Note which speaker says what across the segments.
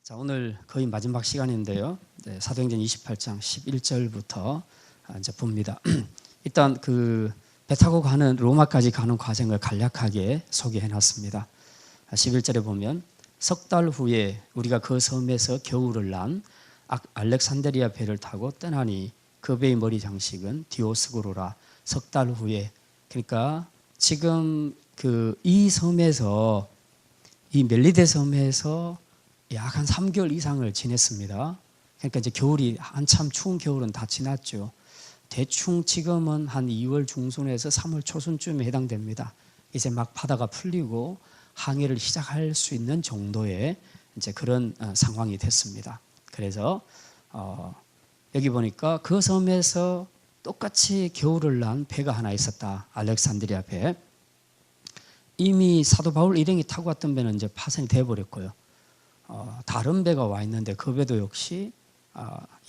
Speaker 1: 자, 오늘 거의 마지막 시간인데요. 네, 사도행전 28장 11절부터 이제 봅니다. 일단 그 배 타고 가는 로마까지 가는 과정을 간략하게 소개해 놨습니다. 11절에 보면 석 달 후에 우리가 그 섬에서 겨울을 난 알렉산드리아 배를 타고 떠나니 그 배의 머리 장식은 디오스고로라. 석 달 후에, 그러니까 지금 이 섬에서, 이 멜리데 섬에서 약 한 3개월 이상을 지냈습니다. 그러니까 이제 겨울이 한참 추운 겨울은 다 지났죠. 대충 지금은 한 2월 중순에서 3월 초순쯤에 해당됩니다. 이제 막 바다가 풀리고 항해를 시작할 수 있는 정도의 이제 그런 상황이 됐습니다. 그래서 여기 보니까 그 섬에서 똑같이 겨울을 난 배가 하나 있었다. 알렉산드리아 배. 이미 사도 바울 일행이 타고 왔던 배는 이제 파손이 되어버렸고요. 다른 배가 와 있는데 그 배도 역시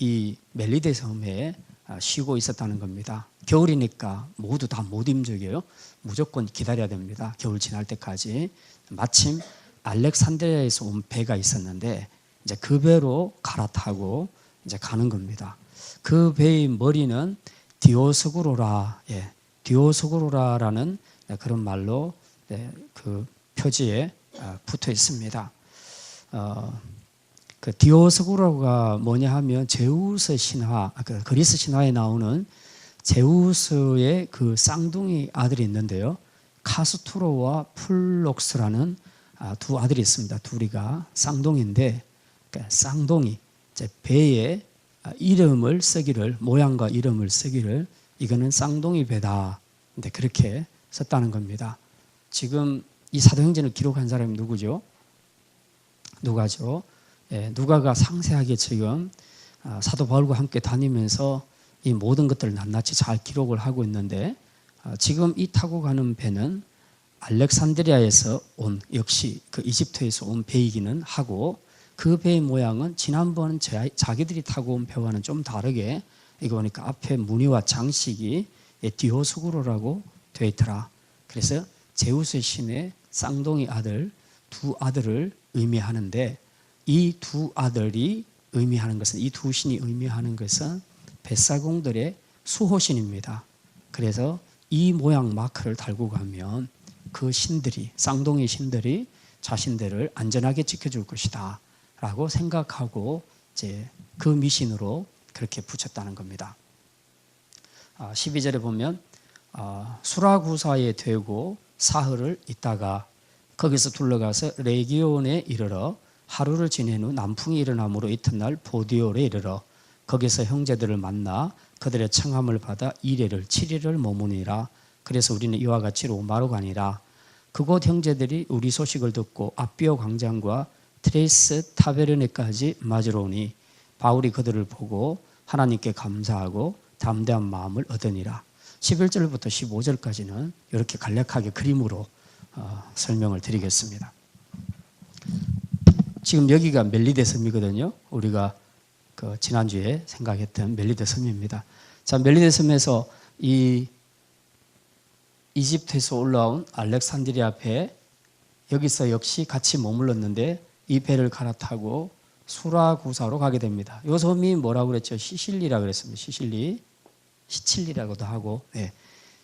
Speaker 1: 이 멜리데 섬에 쉬고 있었다는 겁니다. 겨울이니까 모두 다 못 움직여요. 무조건 기다려야 됩니다. 겨울 지날 때까지. 마침 알렉산드리아에서 온 배가 있었는데 이제 그 배로 갈아타고 이제 가는 겁니다. 그 배의 머리는 디오스고로라, 디오스고로라라는 그런 말로 그 표지에 붙어 있습니다. 그 디오스고로가 뭐냐 하면 제우스 신화, 그리스 신화에 나오는 제우스의 그 쌍둥이 아들이 있는데요. 카스투로와 플록스라는 두 아들이 있습니다. 둘이가 쌍둥이인데, 그러니까 쌍둥이, 이제 배에 이름을 쓰기를, 모양과 이름을 쓰기를, 이거는 쌍둥이 배다. 근데 그렇게 썼다는 겁니다. 지금 이 사도행전을 기록한 사람이 누구죠? 누가죠. 누가가 상세하게 지금 사도 바울과 함께 다니면서 이 모든 것들을 낱낱이 잘 기록을 하고 있는데, 지금 이 타고 가는 배는 알렉산드리아에서 온, 역시 그 이집트에서 온 배이기는 하고, 그 배의 모양은 지난번 자기들이 타고 온 배와는 좀 다르게, 이거 보니까 앞에 무늬와 장식이 디오스고로라고 되어 있더라. 그래서 제우스 신의 쌍둥이 아들, 두 아들을 의미하는데, 이 두 아들이 의미하는 것은, 이 두 신이 의미하는 것은 뱃사공들의 수호신입니다. 그래서 이 모양 마크를 달고 가면 그 신들이, 쌍둥이 신들이 자신들을 안전하게 지켜줄 것이다 라고 생각하고 이제 그 미신으로 그렇게 붙였다는 겁니다. 12절에 보면 수라구사에 되고 사흘을 있다가 거기서 둘러가서 레기온에 이르러 하루를 지낸 후 남풍이 일어남으로 이튿날 보디올에 이르러 거기서 형제들을 만나 그들의 청함을 받아 7일을 머무니라. 그래서 우리는 이와 같이 로마로 가니라. 그곳 형제들이 우리 소식을 듣고 아비오 광장과 트레이스 타베르네까지 맞으러 오니 바울이 그들을 보고 하나님께 감사하고 담대한 마음을 얻으니라. 11절부터 15절까지는 이렇게 간략하게 그림으로 설명을 드리겠습니다. 지금 여기가 멜리데 섬이거든요. 우리가 그 지난주에 생각했던 멜리데 섬입니다. 자, 멜리데 섬에서 이 이집트에서 올라온 알렉산드리아 배, 여기서 역시 같이 머물렀는데 이 배를 갈아타고 수라구사로 가게 됩니다. 이 섬이 뭐라고 그랬죠? 시실리라고 그랬습니다. 시칠리라고도 하고,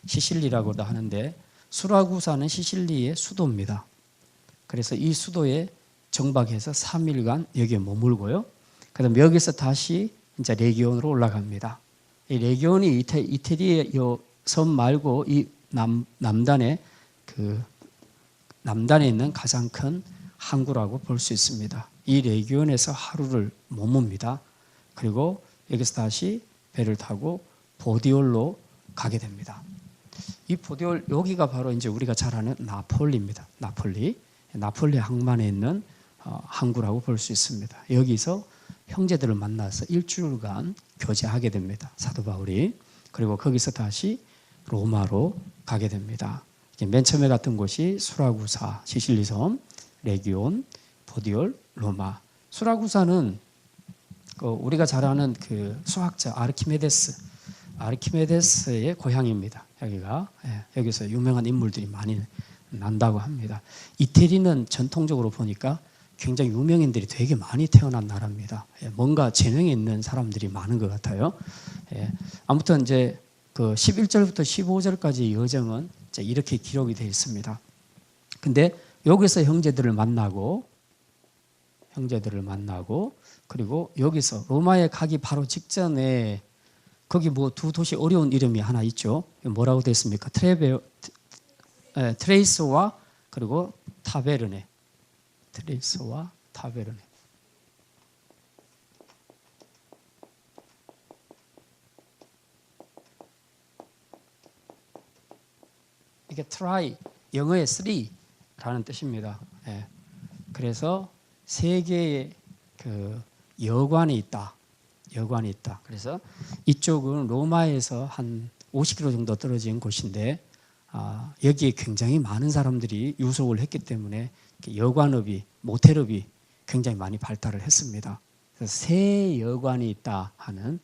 Speaker 1: 시실리라고도 하는데, 수라구사는 시실리의 수도입니다. 그래서 이 수도에 정박해서 3일간 여기에 머물고요. 그다음 여기서 다시 이제 레기온으로 올라갑니다. 이 레기온이 이태리의 섬 말고 이 남단에 있는 가장 큰 항구라고 볼 수 있습니다. 이 레기온에서 하루를 머뭅니다. 그리고 여기서 다시 배를 타고 보디올로 가게 됩니다. 이 보디올, 여기가 바로 이제 우리가 잘 아는 나폴리입니다. 나폴리 항만에 있는 항구라고 볼 수 있습니다. 여기서 형제들을 만나서 일주일간 교제하게 됩니다. 사도 바울이. 그리고 거기서 다시 로마로 가게 됩니다. 맨 처음에 갔던 곳이 수라구사, 시실리 섬, 레기온, 보디올, 로마. 수라구사는 우리가 잘 아는 그 수학자 아르키메데스의 고향입니다. 여기서 유명한 인물들이 많이 난다고 합니다. 이태리는 전통적으로 보니까 굉장히 유명인들이 되게 많이 태어난 나라입니다. 뭔가 재능이 있는 사람들이 많은 것 같아요. 아무튼 이제 그 11절부터 15절까지 여정은 이제 이렇게 기록이 되어 있습니다. 근데 여기서 형제들을 만나고 그리고 여기서 로마에 가기 바로 직전에 거기 뭐 두 도시 어려운 이름이 하나 있죠. 뭐라고 되어 있습니까? 트레이스와 그리고 타베르네. 트레이스와 타베르네. 이게 try, 영어의 three라는 뜻입니다. 그래서 세 개의 그 여관이 있다. 그래서 이쪽은 로마에서 한 50km 정도 떨어진 곳인데 여기에 굉장히 많은 사람들이 유속을 했기 때문에 여관업이, 모텔업이 굉장히 많이 발달을 했습니다. 그래서 세 여관이 있다 하는,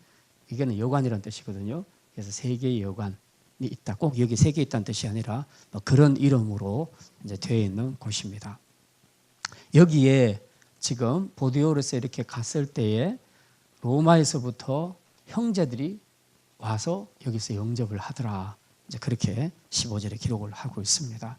Speaker 1: 이게는 여관이라는 뜻이거든요. 그래서 세 개의 여관이 있다. 꼭 여기 세 개 있다는 뜻이 아니라 뭐 그런 이름으로 이제 되어 있는 곳입니다. 여기에 지금 보디오르스에 이렇게 갔을 때에 로마에서부터 형제들이 와서 여기서 영접을 하더라. 이제 그렇게 15절에 기록을 하고 있습니다.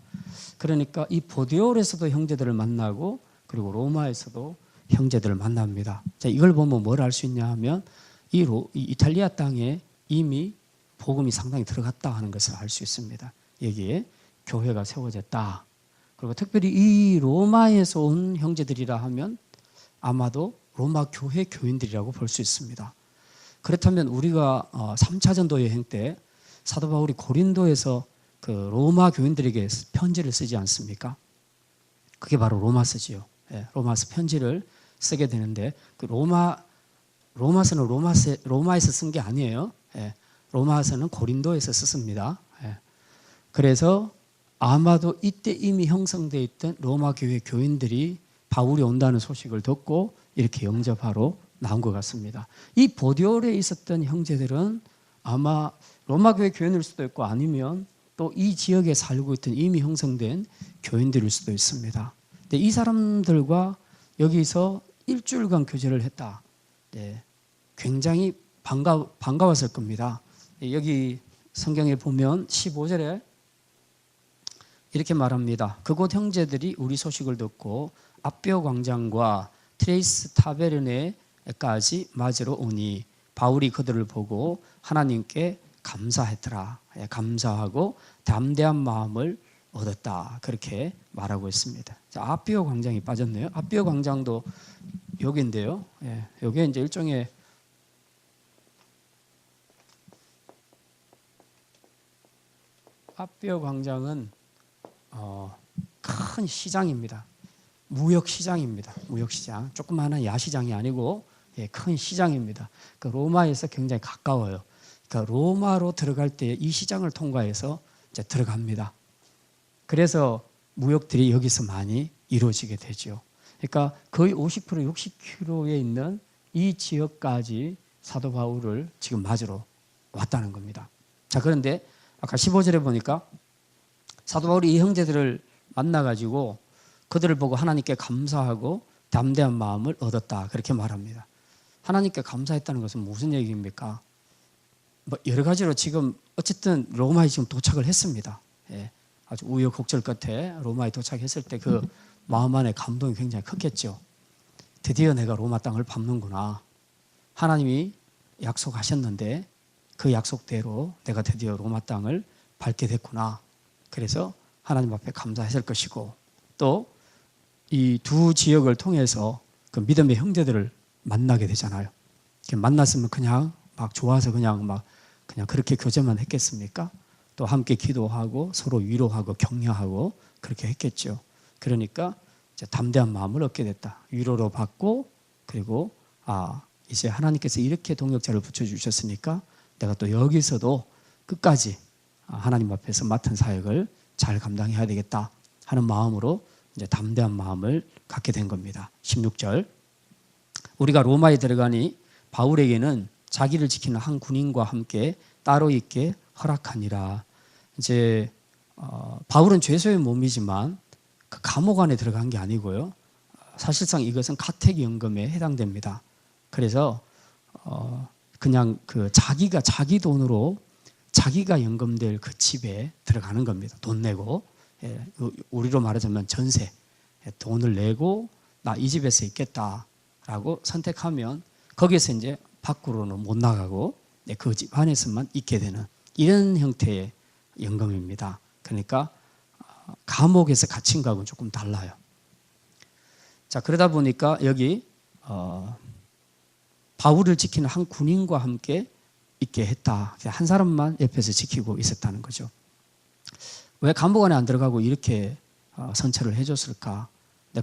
Speaker 1: 그러니까 이 보디올에서도 형제들을 만나고 그리고 로마에서도 형제들을 만납니다. 자, 이걸 보면 뭘 알 수 있냐 하면 이 이탈리아 땅에 이미 복음이 상당히 들어갔다 하는 것을 알 수 있습니다. 여기에 교회가 세워졌다. 그리고 특별히 이 로마에서 온 형제들이라 하면 아마도 로마 교회 교인들이라고 볼 수 있습니다. 그렇다면 우리가 3차 전도 여행 때 사도 바울이 고린도에서 그 로마 교인들에게 편지를 쓰지 않습니까? 그게 바로 로마서지요. 로마서 편지를 쓰게 되는데 그 로마서는 로마에서 쓴 게 아니에요. 로마서는 고린도에서 썼습니다. 그래서 아마도 이때 이미 형성되어 있던 로마 교회 교인들이 바울이 온다는 소식을 듣고 이렇게 영접하러 나온 것 같습니다. 이 보디올에 있었던 형제들은 아마 로마 교회 교인일 수도 있고 아니면 또 이 지역에 살고 있던 이미 형성된 교인들일 수도 있습니다. 근데 이 사람들과 여기서 일주일간 교제를 했다. 굉장히 반가웠을 겁니다. 여기 성경에 보면 15절에 이렇게 말합니다. 그곳 형제들이 우리 소식을 듣고 아뼈 광장과 트레이스 타베르네까지 맞으러 오니 바울이 그들을 보고 하나님께 감사했더라. 감사하고 담대한 마음을 얻었다. 그렇게 말하고 있습니다. 자, 아뼈 광장이 빠졌네요. 아뼈 광장도 여기인데요. 여기 이제 일종의 아뼈 광장은 큰 시장입니다. 무역시장입니다. 무역시장. 조그마한 야시장이 아니고 큰 시장입니다. 그 로마에서 굉장히 가까워요. 그러니까 로마로 들어갈 때 이 시장을 통과해서 이제 들어갑니다. 그래서 무역들이 여기서 많이 이루어지게 되죠. 그러니까 거의 50km, 60km에 있는 이 지역까지 사도 바울을 지금 맞으러 왔다는 겁니다. 자, 그런데 아까 15절에 보니까 사도 바울이 이 형제들을 만나가지고 그들을 보고 하나님께 감사하고 담대한 마음을 얻었다. 그렇게 말합니다. 하나님께 감사했다는 것은 무슨 얘기입니까? 뭐 여러 가지로 지금 어쨌든 로마에 지금 도착을 했습니다. 아주 우여곡절 끝에 로마에 도착했을 때 그 마음 안에 감동이 굉장히 컸겠죠. 드디어 내가 로마 땅을 밟는구나. 하나님이 약속하셨는데 그 약속대로 내가 드디어 로마 땅을 밟게 됐구나. 그래서 하나님 앞에 감사했을 것이고 또 이 두 지역을 통해서 그 믿음의 형제들을 만나게 되잖아요. 만났으면 그냥 막 좋아서 그냥 그렇게 교제만 했겠습니까? 또 함께 기도하고 서로 위로하고 격려하고 그렇게 했겠죠. 그러니까 이제 담대한 마음을 얻게 됐다. 위로로 받고 그리고 이제 하나님께서 이렇게 동역자를 붙여주셨으니까 내가 또 여기서도 끝까지 하나님 앞에서 맡은 사역을 잘 감당해야 되겠다 하는 마음으로 이제 담대한 마음을 갖게 된 겁니다. 16절 우리가 로마에 들어가니 바울에게는 자기를 지키는 한 군인과 함께 따로 있게 허락하니라. 이제 바울은 죄수의 몸이지만 그 감옥 안에 들어간 게 아니고요. 사실상 이것은 가택연금에 해당됩니다. 그래서 그냥 그 자기가 자기 돈으로 자기가 연금될 그 집에 들어가는 겁니다. 돈 내고, 우리로 말하자면 전세, 돈을 내고 나 이 집에서 있겠다라고 선택하면 거기서 이제 밖으로는 못 나가고 그 집 안에서만 있게 되는 이런 형태의 연금입니다. 그러니까 감옥에서 갇힌 거하고는 조금 달라요. 자, 그러다 보니까 여기 바울을 지키는 한 군인과 함께 있게 했다. 한 사람만 옆에서 지키고 있었다는 거죠. 왜 감옥 안에 안 들어가고 이렇게 선처를 해줬을까?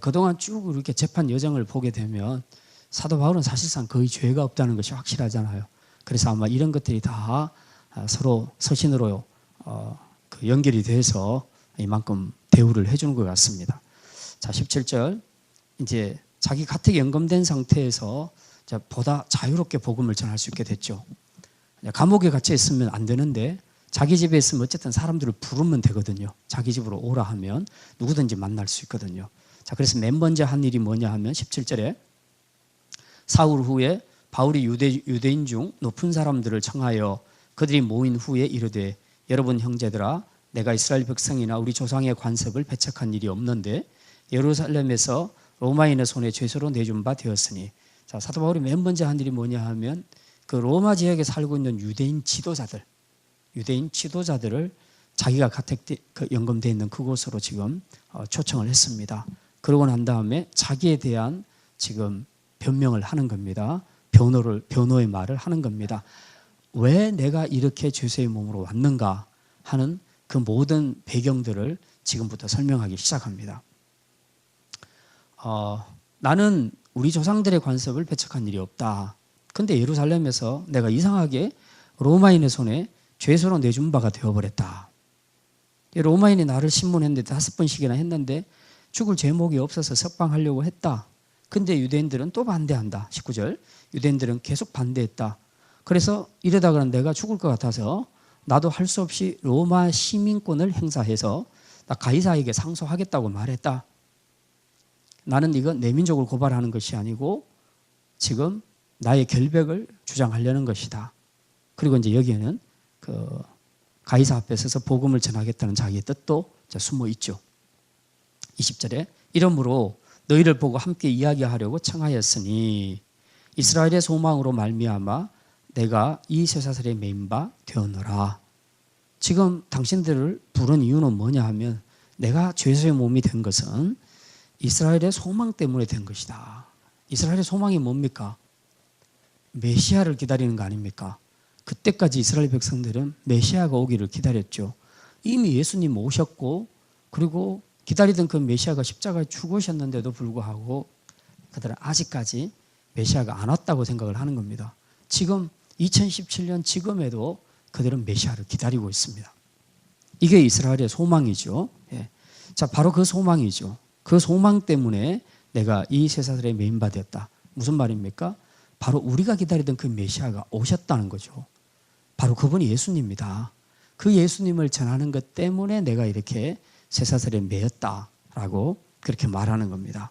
Speaker 1: 그동안 쭉 이렇게 재판 여정을 보게 되면 사도 바울은 사실상 거의 죄가 없다는 것이 확실하잖아요. 그래서 아마 이런 것들이 다 서로 서신으로 연결이 돼서 이만큼 대우를 해주는 것 같습니다. 자, 17절. 이제 자기 가택 연금된 상태에서 보다 자유롭게 복음을 전할 수 있게 됐죠. 감옥에 갇혀 있으면 안 되는데 자기 집에 있으면 어쨌든 사람들을 부르면 되거든요. 자기 집으로 오라 하면 누구든지 만날 수 있거든요. 자, 그래서 맨 먼저 한 일이 뭐냐 하면 17절에 사흘 후에 바울이 유대인 중 높은 사람들을 청하여 그들이 모인 후에 이르되 여러분 형제들아 내가 이스라엘 백성이나 우리 조상의 관습을 배척한 일이 없는데 예루살렘에서 로마인의 손에 죄수로 내준 바 되었으니. 자, 사도 바울이 맨 먼저 한 일이 뭐냐 하면 그 로마 지역에 살고 있는 유대인 지도자들을 자기가 연금되어 있는 그곳으로 지금 초청을 했습니다. 그러고 난 다음에 자기에 대한 지금 변명을 하는 겁니다. 변호의 말을 하는 겁니다. 왜 내가 이렇게 죄수의 몸으로 왔는가 하는 그 모든 배경들을 지금부터 설명하기 시작합니다. 나는 우리 조상들의 관습을 배척한 일이 없다. 근데 예루살렘에서 내가 이상하게 로마인의 손에 죄수로 내준 바가 되어버렸다. 로마인이 나를 신문했는데 5번씩이나 했는데 죽을 제목이 없어서 석방하려고 했다. 근데 유대인들은 또 반대한다. 19절. 유대인들은 계속 반대했다. 그래서 이러다가는 내가 죽을 것 같아서 나도 할 수 없이 로마 시민권을 행사해서 나 가이사에게 상소하겠다고 말했다. 나는 이건 내 민족을 고발하는 것이 아니고 지금 나의 결백을 주장하려는 것이다. 그리고 이제 여기에는 그 가이사 앞에 서서 복음을 전하겠다는 자기의 뜻도 숨어 있죠. 20절에 이러므로 너희를 보고 함께 이야기하려고 청하였으니 이스라엘의 소망으로 말미암아 내가 이 쇠사슬에 매인 바 되었노라. 지금 당신들을 부른 이유는 뭐냐 하면 내가 죄수의 몸이 된 것은 이스라엘의 소망 때문에 된 것이다. 이스라엘의 소망이 뭡니까? 메시아를 기다리는 거 아닙니까? 그때까지 이스라엘 백성들은 메시아가 오기를 기다렸죠. 이미 예수님 오셨고 그리고 기다리던 그 메시아가 십자가에 죽으셨는데도 불구하고 그들은 아직까지 메시아가 안 왔다고 생각을 하는 겁니다. 지금 2017년 지금에도 그들은 메시아를 기다리고 있습니다. 이게 이스라엘의 소망이죠. 자, 바로 그 소망이죠. 그 소망 때문에 내가 이 쇠사슬에 매인 바 되었다. 무슨 말입니까? 바로 우리가 기다리던 그 메시아가 오셨다는 거죠. 바로 그분이 예수님입니다. 그 예수님을 전하는 것 때문에 내가 이렇게 쇠사슬에 매였다라고 그렇게 말하는 겁니다.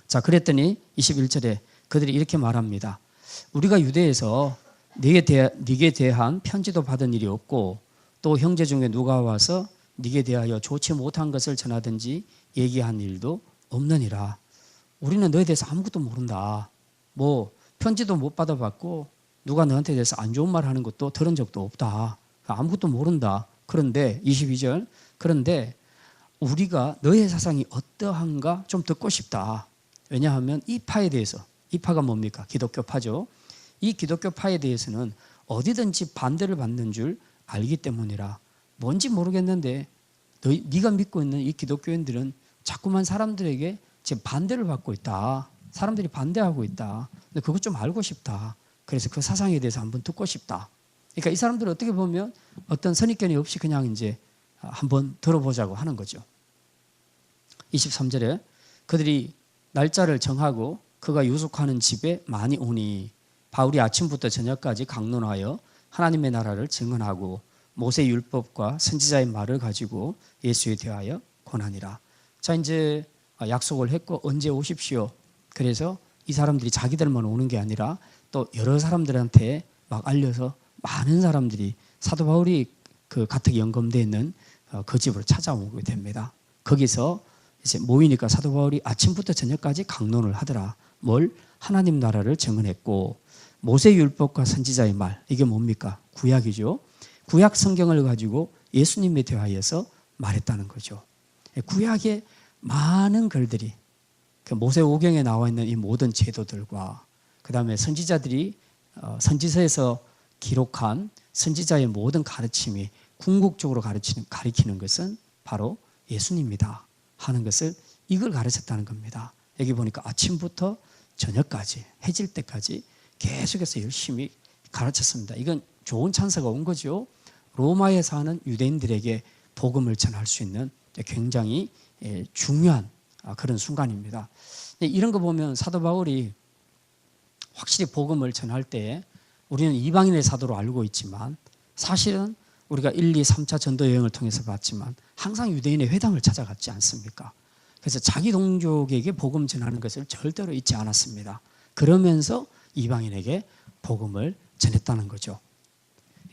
Speaker 1: 자, 그랬더니 21절에 그들이 이렇게 말합니다. 우리가 유대에서 네게 대한 편지도 받은 일이 없고 또 형제 중에 누가 와서 네게 대하여 좋지 못한 것을 전하든지 얘기한 일도 없느니라. 우리는 너에 대해서 아무것도 모른다. 뭐 편지도 못 받아봤고 누가 너한테 대해서 안 좋은 말 하는 것도 들은 적도 없다. 아무것도 모른다. 그런데 22절 그런데 우리가 너의 사상이 어떠한가 좀 듣고 싶다. 왜냐하면 이 파에 대해서 이 파가 뭡니까? 기독교파죠. 이 기독교파에 대해서는 어디든지 반대를 받는 줄 알기 때문이라. 뭔지 모르겠는데 네가 믿고 있는 이 기독교인들은 자꾸만 사람들에게 지금 반대를 받고 있다. 사람들이 반대하고 있다. 근데 그것 좀 알고 싶다. 그래서 그 사상에 대해서 한번 듣고 싶다. 그러니까 이 사람들은 어떻게 보면 어떤 선입견이 없이 그냥 이제 한번 들어보자고 하는 거죠. 23절에 그들이 날짜를 정하고 그가 유숙하는 집에 많이 오니 바울이 아침부터 저녁까지 강론하여 하나님의 나라를 증언하고 모세 율법과 선지자의 말을 가지고 예수에 대하여 권하니라. 자, 이제 약속을 했고 언제 오십시오. 그래서 이 사람들이 자기들만 오는 게 아니라 또 여러 사람들한테 막 알려서 많은 사람들이 사도 바울이 그 가택에 연금되어 있는 그 집을 찾아오게 됩니다. 거기서 이제 모이니까 사도 바울이 아침부터 저녁까지 강론을 하더라. 뭘? 하나님 나라를 증언했고 모세 율법과 선지자의 말, 이게 뭡니까? 구약이죠. 구약 성경을 가지고 예수님에 대하여서 말했다는 거죠. 구약의 많은 글들이 그 모세오경에 나와 있는 이 모든 제도들과 그 다음에 선지자들이 선지서에서 기록한 선지자의 모든 가르침이 궁극적으로 가리키는 것은 바로 예수님이다 하는 것을 이걸 가르쳤다는 겁니다. 여기 보니까 아침부터 저녁까지 해질 때까지 계속해서 열심히 가르쳤습니다. 이건 좋은 찬사가 온 거죠. 로마에 사는 유대인들에게 복음을 전할 수 있는 굉장히 중요한 그런 순간입니다. 이런 거 보면 사도 바울이 확실히 복음을 전할 때 우리는 이방인의 사도로 알고 있지만 사실은 우리가 1, 2, 3차 전도 여행을 통해서 봤지만 항상 유대인의 회당을 찾아갔지 않습니까? 그래서 자기 동족에게 복음 전하는 것을 절대로 잊지 않았습니다. 그러면서 이방인에게 복음을 전했다는 거죠.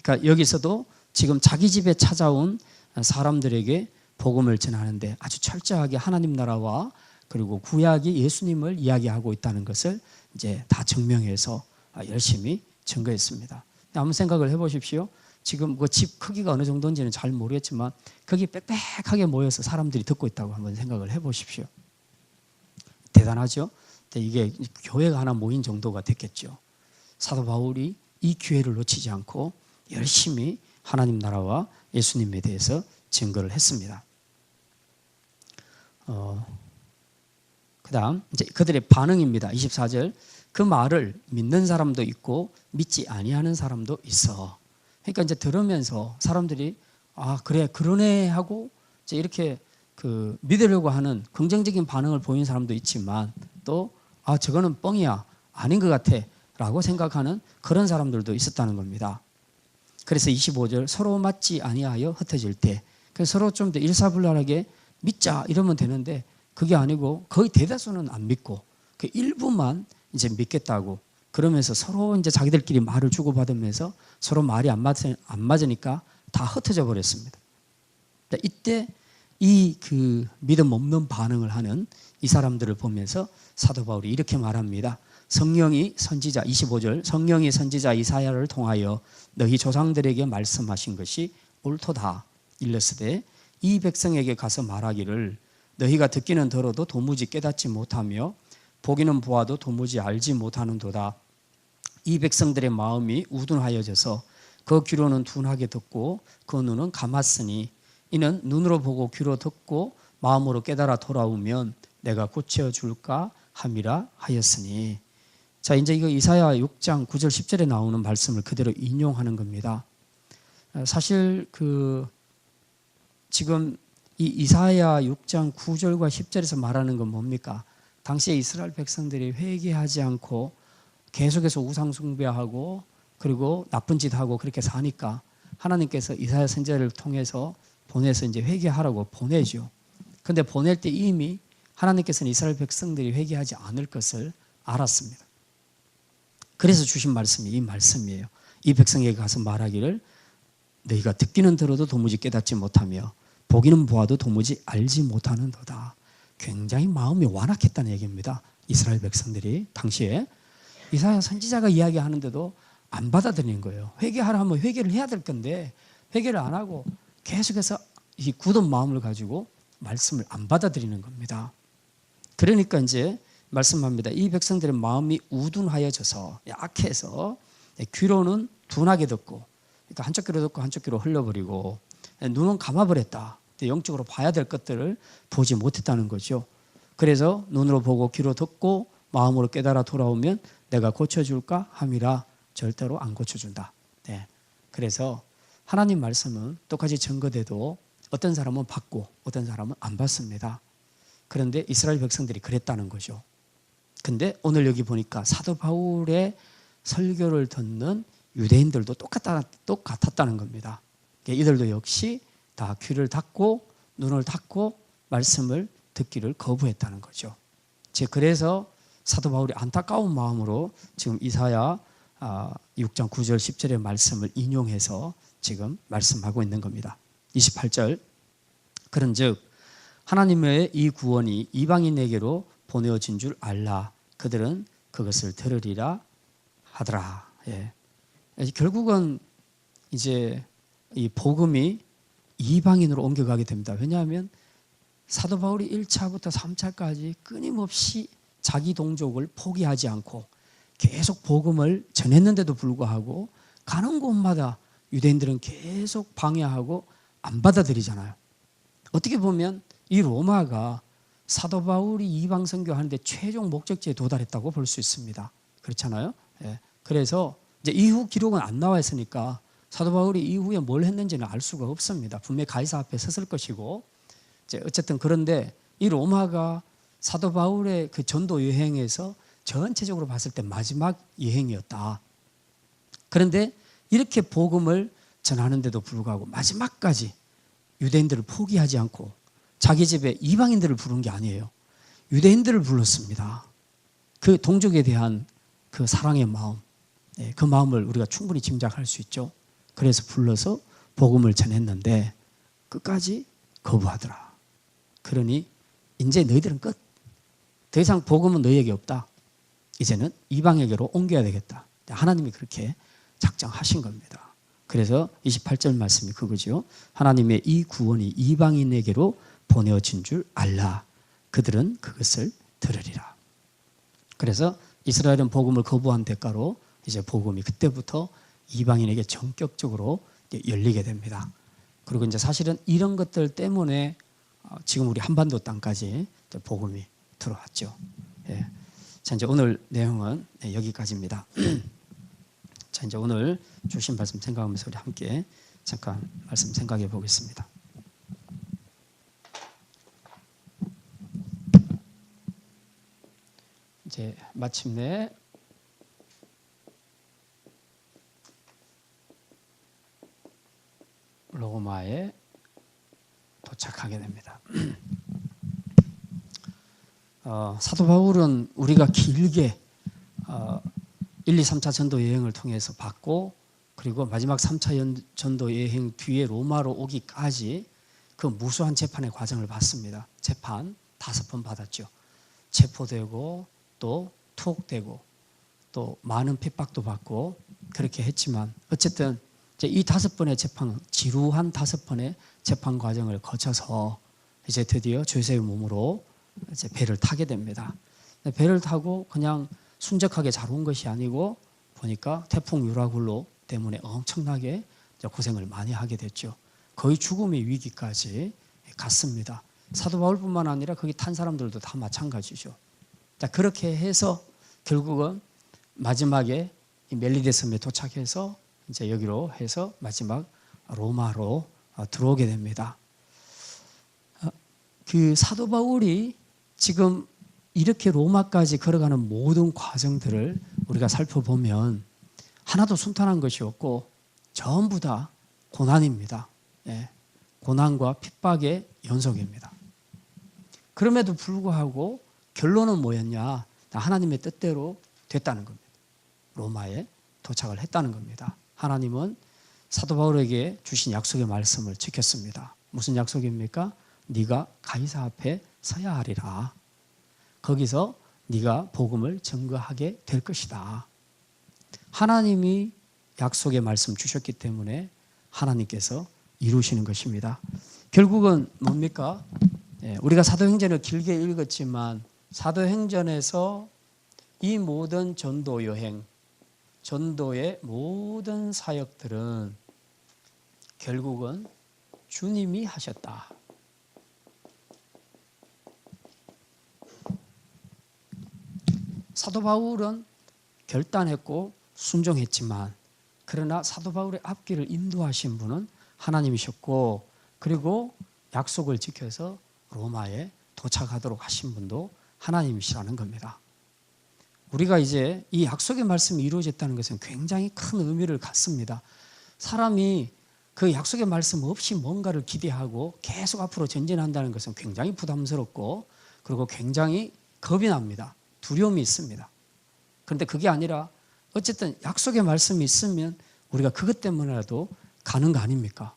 Speaker 1: 그러니까 여기서도 지금 자기 집에 찾아온 사람들에게 복음을 전하는데 아주 철저하게 하나님 나라와 그리고 구약이 예수님을 이야기하고 있다는 것을 이제 다 증명해서 열심히 증거했습니다. 한번 생각을 해보십시오. 지금 그 집 크기가 어느 정도인지는 잘 모르겠지만 거기 빽빽하게 모여서 사람들이 듣고 있다고 한번 생각을 해보십시오. 대단하죠? 이게 교회가 하나 모인 정도가 됐겠죠. 사도 바울이 이 기회를 놓치지 않고 열심히 하나님 나라와 예수님에 대해서 증거를 했습니다. 그 다음 이제 그들의 반응입니다. 24절. 그 말을 믿는 사람도 있고 믿지 아니하는 사람도 있어. 그러니까 이제 들으면서 사람들이 아 그래 그러네 하고 이제 이렇게 그 믿으려고 하는 긍정적인 반응을 보이는 사람도 있지만 또 아 저거는 뻥이야 아닌 것 같아 라고 생각하는 그런 사람들도 있었다는 겁니다. 그래서 25절 서로 맞지 아니하여 흩어질 때 서로 좀 더 일사불란하게 믿자 이러면 되는데 그게 아니고 거의 대다수는 안 믿고 그 일부만 이제 믿겠다고 그러면서 서로 이제 자기들끼리 말을 주고받으면서 서로 말이 안 맞으니까 다 흩어져 버렸습니다. 이때 이 그 믿음 없는 반응을 하는 이 사람들을 보면서 사도 바울이 이렇게 말합니다. 성령이 선지자 25절 성령이 선지자 이사야를 통하여 너희 조상들에게 말씀하신 것이 옳도다. 일러스되 이 백성에게 가서 말하기를 너희가 듣기는 들어도 도무지 깨닫지 못하며 보기는 보아도 도무지 알지 못하는도다. 이 백성들의 마음이 우둔하여져서 그 귀로는 둔하게 듣고 그 눈은 감았으니 이는 눈으로 보고 귀로 듣고 마음으로 깨달아 돌아오면 내가 고쳐줄까 함이라 하였으니. 자 이제 이거 이사야 6장 9절 10절에 나오는 말씀을 그대로 인용하는 겁니다. 사실 그 지금 이 이사야 6장 9절과 10절에서 말하는 건 뭡니까? 당시에 이스라엘 백성들이 회개하지 않고 계속해서 우상 숭배하고 그리고 나쁜 짓 하고 그렇게 사니까 하나님께서 이사야 선지자를 통해서 보내서 이제 회개하라고 보내죠. 근데 보낼 때 이미 하나님께서는 이스라엘 백성들이 회개하지 않을 것을 알았습니다. 그래서 주신 말씀이 이 말씀이에요. 이 백성에게 가서 말하기를 너희가 듣기는 들어도 도무지 깨닫지 못하며 보기는 보아도 도무지 알지 못하는도다. 굉장히 마음이 완악했다는 얘기입니다. 이스라엘 백성들이 당시에 이사야 선지자가 이야기하는데도 안 받아들이는 거예요. 회개하라 하면 회개를 해야 될 건데 회개를 안 하고 계속해서 이 굳은 마음을 가지고 말씀을 안 받아들이는 겁니다. 그러니까 이제 말씀합니다. 이 백성들의 마음이 우둔하여져서 약해서 귀로는 둔하게 듣고 그러니까 한쪽 귀로 듣고 한쪽 귀로 흘려버리고 눈은 감아버렸다. 영적으로 봐야 될 것들을 보지 못했다는 거죠. 그래서 눈으로 보고 귀로 듣고 마음으로 깨달아 돌아오면 내가 고쳐줄까 함이라 절대로 안 고쳐준다. 네. 그래서 하나님 말씀은 똑같이 증거돼도 어떤 사람은 받고 어떤 사람은 안 받습니다. 그런데 이스라엘 백성들이 그랬다는 거죠. 근데 오늘 여기 보니까 사도 바울의 설교를 듣는 유대인들도 똑같았다는 겁니다. 이들도 역시 다 귀를 닫고 눈을 닫고 말씀을 듣기를 거부했다는 거죠. 그래서 사도 바울이 안타까운 마음으로 지금 이사야 6장 9절 10절의 말씀을 인용해서 지금 말씀하고 있는 겁니다. 28절 그런즉 하나님의 이 구원이 이방인에게로 보내어진 줄 알라. 그들은 그것을 들으리라 하더라. 예. 결국은 이제 이 복음이 이방인으로 옮겨가게 됩니다. 왜냐하면 사도 바울이 1차부터 3차까지 끊임없이 자기 동족을 포기하지 않고 계속 복음을 전했는데도 불구하고 가는 곳마다 유대인들은 계속 방해하고 안 받아들이잖아요. 어떻게 보면 이 로마가 사도 바울이 이방 선교하는데 최종 목적지에 도달했다고 볼 수 있습니다. 그렇잖아요. 예. 그래서 이제 이후 기록은 안 나와 있으니까 사도 바울이 이후에 뭘 했는지는 알 수가 없습니다. 분명히 가이사 앞에 섰을 것이고 이제 어쨌든 그런데 이 로마가 사도 바울의 그 전도 여행에서 전체적으로 봤을 때 마지막 여행이었다. 그런데 이렇게 복음을 전하는데도 불구하고 마지막까지 유대인들을 포기하지 않고 자기 집에 이방인들을 부른 게 아니에요. 유대인들을 불렀습니다. 그 동족에 대한 그 사랑의 마음, 그 마음을 우리가 충분히 짐작할 수 있죠. 그래서 불러서 복음을 전했는데 끝까지 거부하더라. 그러니 이제 너희들은 끝. 더 이상 복음은 너희에게 없다. 이제는 이방에게로 옮겨야 되겠다. 하나님이 그렇게 작정하신 겁니다. 그래서 28절 말씀이 그거죠. 하나님의 이 구원이 이방인에게로 보내어진 줄 알라. 그들은 그것을 들으리라. 그래서 이스라엘은 복음을 거부한 대가로 이제 복음이 그때부터 이방인에게 전격적으로 열리게 됩니다. 그리고 이제 사실은 이런 것들 때문에 지금 우리 한반도 땅까지 복음이 들어왔죠. 예. 자, 이제 오늘 내용은 여기까지입니다. 자, 이제 오늘 주신 말씀 생각하면서 우리 함께 잠깐 말씀 생각해 보겠습니다. 이제 마침내 로마에 도착하게 됩니다. 사도 바울은 우리가 길게 1, 2, 3차 전도 여행을 통해서 봤고 그리고 마지막 3차 전도 여행 뒤에 로마로 오기까지 그 무수한 재판의 과정을 봤습니다. 재판 5번 받았죠. 체포되고 또 투옥되고 또 많은 핍박도 받고 그렇게 했지만 어쨌든 이제 이 5번의 재판, 지루한 5번의 재판 과정을 거쳐서 이제 드디어 조세의 몸으로 이제 배를 타게 됩니다. 배를 타고 그냥 순적하게 잘 온 것이 아니고 보니까 태풍 유라굴로 때문에 엄청나게 고생을 많이 하게 됐죠. 거의 죽음의 위기까지 갔습니다. 사도 바울뿐만 아니라 거기 탄 사람들도 다 마찬가지죠. 자, 그렇게 해서 결국은 마지막에 멜리데 섬에 도착해서 이제 여기로 해서 마지막 로마로 들어오게 됩니다. 그 사도 바울이 지금 이렇게 로마까지 걸어가는 모든 과정들을 우리가 살펴보면 하나도 순탄한 것이 없고 전부 다 고난입니다. 예, 고난과 핍박의 연속입니다. 그럼에도 불구하고 결론은 뭐였냐? 하나님의 뜻대로 됐다는 겁니다. 로마에 도착을 했다는 겁니다. 하나님은 사도 바울에게 주신 약속의 말씀을 지켰습니다. 무슨 약속입니까? 네가 가이사 앞에 서야 하리라. 거기서 네가 복음을 증거하게 될 것이다. 하나님이 약속의 말씀 주셨기 때문에 하나님께서 이루시는 것입니다. 결국은 뭡니까? 우리가 사도행전을 길게 읽었지만 사도행전에서 이 모든 전도 여행, 전도의 모든 사역들은 결국은 주님이 하셨다. 사도 바울은 결단했고 순종했지만 그러나 사도 바울의 앞길을 인도하신 분은 하나님이셨고 그리고 약속을 지켜서 로마에 도착하도록 하신 분도 하나님이시라는 겁니다. 우리가 이제 이 약속의 말씀이 이루어졌다는 것은 굉장히 큰 의미를 갖습니다. 사람이 그 약속의 말씀 없이 뭔가를 기대하고 계속 앞으로 전진한다는 것은 굉장히 부담스럽고 그리고 굉장히 겁이 납니다. 두려움이 있습니다. 그런데 그게 아니라 어쨌든 약속의 말씀이 있으면 우리가 그것 때문에라도 가는 거 아닙니까?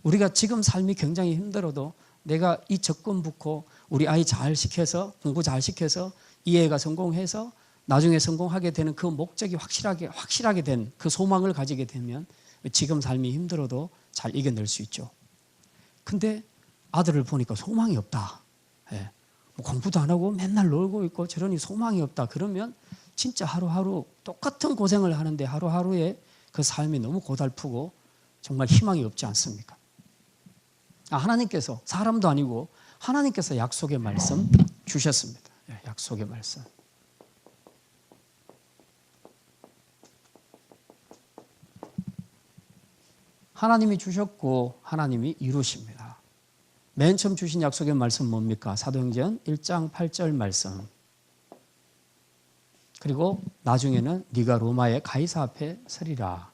Speaker 1: 우리가 지금 삶이 굉장히 힘들어도 내가 이 적금 붓고 우리 아이 잘 시켜서 공부 잘 시켜서 이 애가 성공해서 나중에 성공하게 되는 그 목적이 확실하게 된 그 소망을 가지게 되면 지금 삶이 힘들어도 잘 이겨낼 수 있죠. 근데 아들을 보니까 소망이 없다. 예. 뭐 공부도 안 하고 맨날 놀고 있고 저러니 소망이 없다. 그러면 진짜 하루하루 똑같은 고생을 하는데 하루하루에 그 삶이 너무 고달프고 정말 희망이 없지 않습니까? 하나님께서 사람도 아니고 하나님께서 약속의 말씀 주셨습니다. 약속의 말씀. 하나님이 주셨고 하나님이 이루십니다. 맨 처음 주신 약속의 말씀 뭡니까? 사도행전 1장 8절 말씀. 그리고 나중에는 네가 로마의 가이사 앞에 서리라.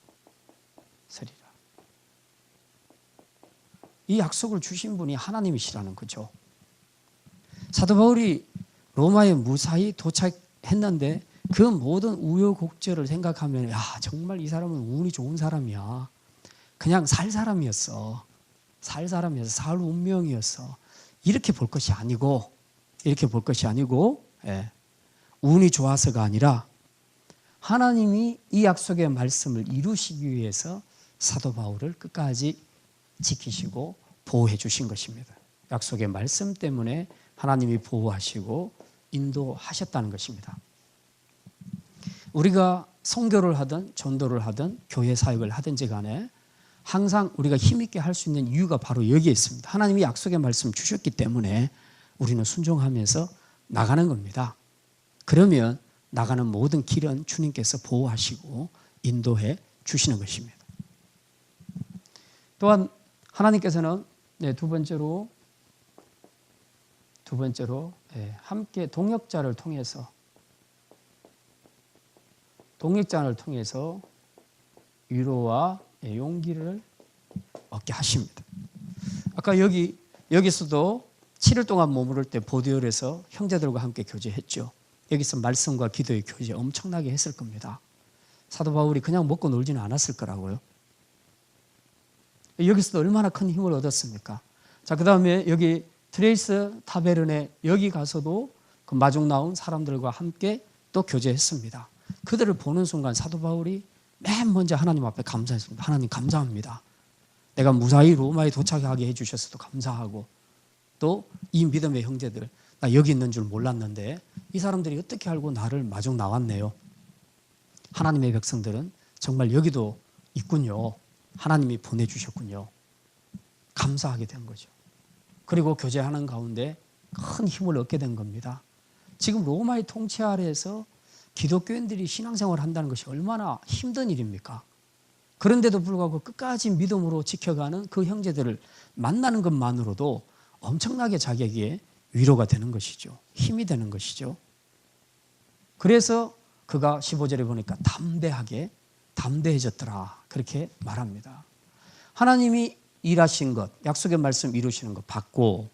Speaker 1: 이 약속을 주신 분이 하나님이시라는 거죠. 사도 바울이 로마에 무사히 도착했는데 그 모든 우여곡절을 생각하면 정말 이 사람은 운이 좋은 사람이야. 그냥 살 사람이었어. 살 운명이었어. 이렇게 볼 것이 아니고 운이 좋아서가 아니라 하나님이 이 약속의 말씀을 이루시기 위해서 사도 바울을 끝까지 지키시고 보호해 주신 것입니다. 약속의 말씀 때문에 하나님이 보호하시고 인도하셨다는 것입니다. 우리가 선교를 하든 전도를 하든 교회 사역을 하든지 간에 항상 우리가 힘있게 할 수 있는 이유가 바로 여기에 있습니다. 하나님이 약속의 말씀 주셨기 때문에 우리는 순종하면서 나가는 겁니다. 그러면 나가는 모든 길은 주님께서 보호하시고 인도해 주시는 것입니다. 또한 하나님께서는 두 번째로 함께 동역자를 통해서 위로와 용기를 얻게 하십니다. 아까 여기서도 7일 동안 머무를 때 보디올에서 형제들과 함께 교제했죠. 여기서 말씀과 기도의 교제 엄청나게 했을 겁니다. 사도 바울이 그냥 먹고 놀지는 않았을 거라고요. 여기서도 얼마나 큰 힘을 얻었습니까? 자, 그 다음에 여기 트레이스 타베른에 여기 가서도 그 마중 나온 사람들과 함께 또 교제했습니다. 그들을 보는 순간 사도 바울이 맨 먼저 하나님 앞에 감사했습니다. 하나님 감사합니다. 내가 무사히 로마에 도착하게 해주셔서도 감사하고 또 이 믿음의 형제들 나 여기 있는 줄 몰랐는데 이 사람들이 어떻게 알고 나를 마중 나왔네요. 하나님의 백성들은 정말 여기도 있군요. 하나님이 보내주셨군요. 감사하게 된 거죠. 그리고 교제하는 가운데 큰 힘을 얻게 된 겁니다. 지금 로마의 통치 아래에서 기독교인들이 신앙생활을 한다는 것이 얼마나 힘든 일입니까? 그런데도 불구하고 끝까지 믿음으로 지켜가는 그 형제들을 만나는 것만으로도 엄청나게 자기에게 위로가 되는 것이죠. 힘이 되는 것이죠. 그래서 그가 15절에 보니까 담대해졌더라. 그렇게 말합니다. 하나님이 일하신 것, 약속의 말씀 이루시는 것 받고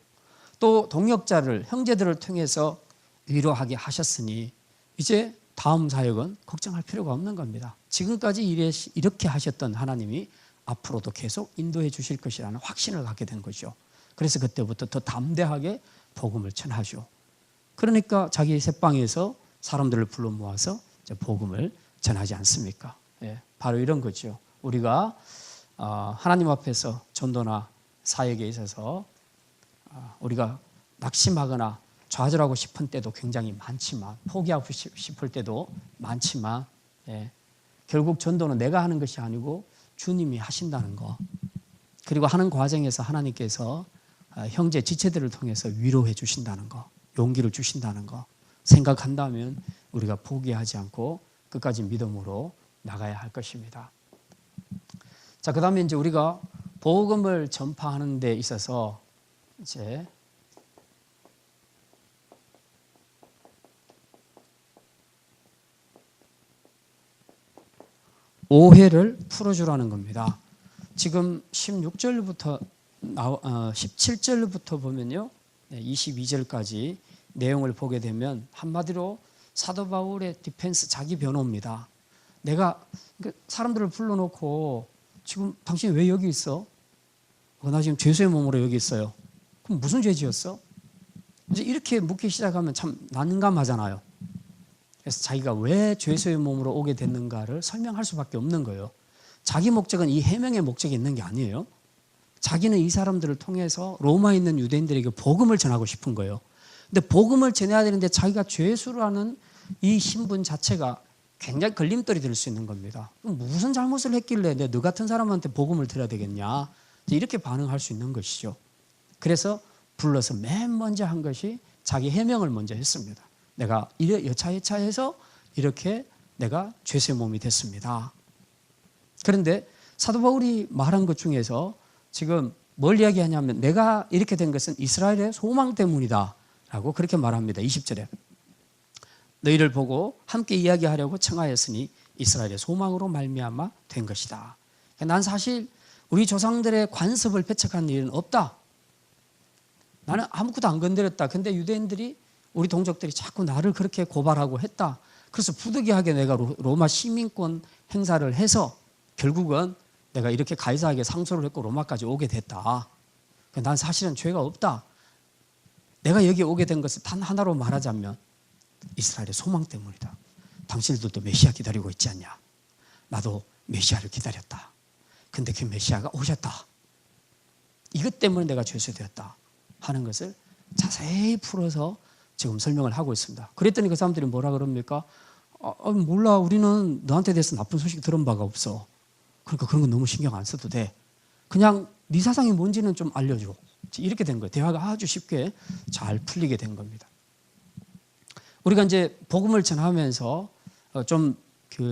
Speaker 1: 또 동역자를, 형제들을 통해서 위로하게 하셨으니 이제 다음 사역은 걱정할 필요가 없는 겁니다. 지금까지 이렇게 하셨던 하나님이 앞으로도 계속 인도해 주실 것이라는 확신을 갖게 된 거죠. 그래서 그때부터 더 담대하게 복음을 전하죠. 그러니까 자기 새방에서 사람들을 불러 모아서 복음을 전하지 않습니까? 바로 이런 거죠. 우리가 하나님 앞에서 전도나 사역에 있어서 우리가 낙심하거나 좌절하고 싶은 때도 굉장히 많지만 포기하고 싶을 때도 많지만 결국 전도는 내가 하는 것이 아니고 주님이 하신다는 거, 그리고 하는 과정에서 하나님께서 형제 지체들을 통해서 위로해 주신다는 거, 용기를 주신다는 거 생각한다면 우리가 포기하지 않고 끝까지 믿음으로 나가야 할 것입니다. 자, 그다음에 이제 우리가 복음을 전파하는 데 있어서 이제 오해를 풀어주라는 겁니다. 지금 16절부터 17절부터 보면요, 22절까지 내용을 보게 되면 한마디로 사도 바울의 디펜스, 자기 변호입니다. 내가 사람들을 불러놓고 지금 당신이 왜 여기 있어? 나 지금 죄수의 몸으로 여기 있어요. 그럼 무슨 죄 지었어? 이제 이렇게 묻기 시작하면 참 난감하잖아요. 그래서 자기가 왜 죄수의 몸으로 오게 됐는가를 설명할 수밖에 없는 거예요. 자기 목적은 이 해명의 목적이 있는 게 아니에요. 자기는 이 사람들을 통해서 로마에 있는 유대인들에게 복음을 전하고 싶은 거예요. 근데 복음을 전해야 되는데 자기가 죄수라는 이 신분 자체가 굉장히 걸림돌이 될 수 있는 겁니다. 무슨 잘못을 했길래 너 같은 사람한테 복음을 드려야 되겠냐, 이렇게 반응할 수 있는 것이죠. 그래서 불러서 맨 먼저 한 것이 자기 해명을 먼저 했습니다. 내가 여차여차해서 이렇게 내가 죄수의 몸이 됐습니다. 그런데 사도 바울이 말한 것 중에서 지금 뭘 이야기하냐면 내가 이렇게 된 것은 이스라엘의 소망 때문이다 라고 그렇게 말합니다. 20절에 너희를 보고 함께 이야기하려고 청하였으니 이스라엘의 소망으로 말미암아 된 것이다. 난 사실 우리 조상들의 관습을 배척한 일은 없다. 나는 아무것도 안 건드렸다. 근데 유대인들이, 우리 동족들이 자꾸 나를 그렇게 고발하고 했다. 그래서 부득이하게 내가 로마 시민권 행사를 해서 결국은 내가 이렇게 가이사에게 상소를 했고 로마까지 오게 됐다. 난 사실은 죄가 없다. 내가 여기 오게 된 것은 단 하나로 말하자면 이스라엘의 소망 때문이다. 당신들도 메시아 기다리고 있지 않냐? 나도 메시아를 기다렸다. 근데 그 메시아가 오셨다. 이것 때문에 내가 죄수되었다 하는 것을 자세히 풀어서 지금 설명을 하고 있습니다. 그랬더니 그 사람들이 뭐라 그럽니까? 몰라, 우리는 너한테 대해서 나쁜 소식 들은 바가 없어. 그러니까 그런 건 너무 신경 안 써도 돼. 그냥 네 사상이 뭔지는 좀 알려줘. 이렇게 된 거예요. 대화가 아주 쉽게 잘 풀리게 된 겁니다. 우리가 이제 복음을 전하면서 좀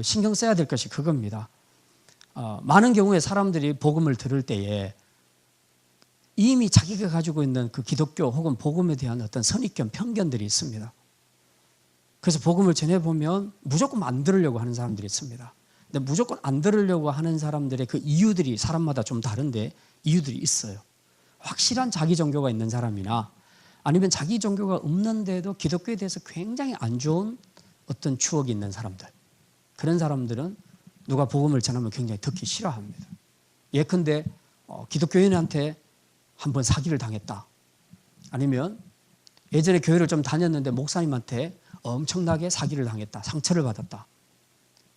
Speaker 1: 신경 써야 될 것이 그겁니다. 많은 경우에 사람들이 복음을 들을 때에 이미 자기가 가지고 있는 그 기독교 혹은 복음에 대한 어떤 선입견, 편견들이 있습니다. 그래서 복음을 전해보면 무조건 안 들으려고 하는 사람들이 있습니다. 근데 무조건 안 들으려고 하는 사람들의 그 이유들이 사람마다 좀 다른데 이유들이 있어요. 확실한 자기 종교가 있는 사람이나 아니면 자기 종교가 없는데도 기독교에 대해서 굉장히 안 좋은 어떤 추억이 있는 사람들, 그런 사람들은 누가 복음을 전하면 굉장히 듣기 싫어합니다. 예컨대 기독교인한테 한번 사기를 당했다. 아니면 예전에 교회를 좀 다녔는데 목사님한테 엄청나게 사기를 당했다. 상처를 받았다.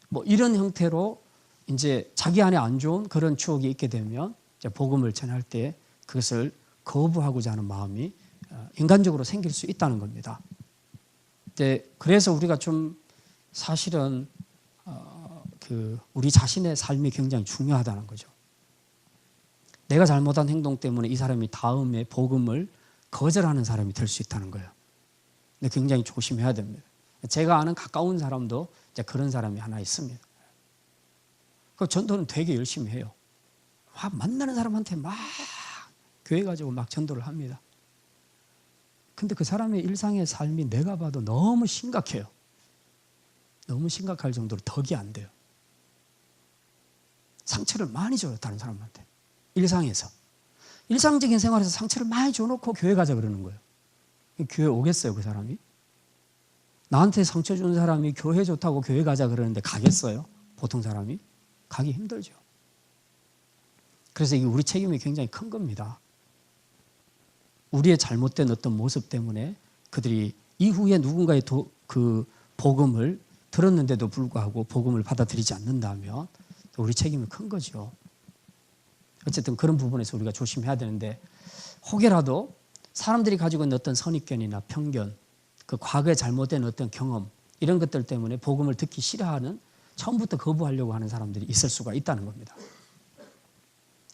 Speaker 1: 뭐 이런 형태로 이제 자기 안에 안 좋은 그런 추억이 있게 되면 이제 복음을 전할 때 그것을 거부하고자 하는 마음이 인간적으로 생길 수 있다는 겁니다. 그래서 우리가 좀 사실은 우리 자신의 삶이 굉장히 중요하다는 거죠. 내가 잘못한 행동 때문에 이 사람이 다음에 복음을 거절하는 사람이 될 수 있다는 거예요. 근데 굉장히 조심해야 됩니다. 제가 아는 가까운 사람도 이제 그런 사람이 하나 있습니다. 그 전도는 되게 열심히 해요. 만나는 사람한테 막 교회 가지고 막 전도를 합니다. 근데 그 사람의 일상의 삶이 내가 봐도 너무 심각해요. 너무 심각할 정도로 덕이 안 돼요. 상처를 많이 줘요, 다른 사람한테. 일상에서. 일상적인 생활에서 상처를 많이 줘놓고 교회 가자 그러는 거예요. 교회 오겠어요, 그 사람이? 나한테 상처 준 사람이 교회 좋다고 교회 가자 그러는데 가겠어요? 보통 사람이? 가기 힘들죠. 그래서 이게 우리 책임이 굉장히 큰 겁니다. 우리의 잘못된 어떤 모습 때문에 그들이 이후에 누군가의 그 복음을 들었는데도 불구하고 복음을 받아들이지 않는다면 우리 책임이 큰 거죠. 어쨌든 그런 부분에서 우리가 조심해야 되는데, 혹여라도 사람들이 가지고 있는 어떤 선입견이나 편견, 그 과거에 잘못된 어떤 경험, 이런 것들 때문에 복음을 듣기 싫어하는, 처음부터 거부하려고 하는 사람들이 있을 수가 있다는 겁니다.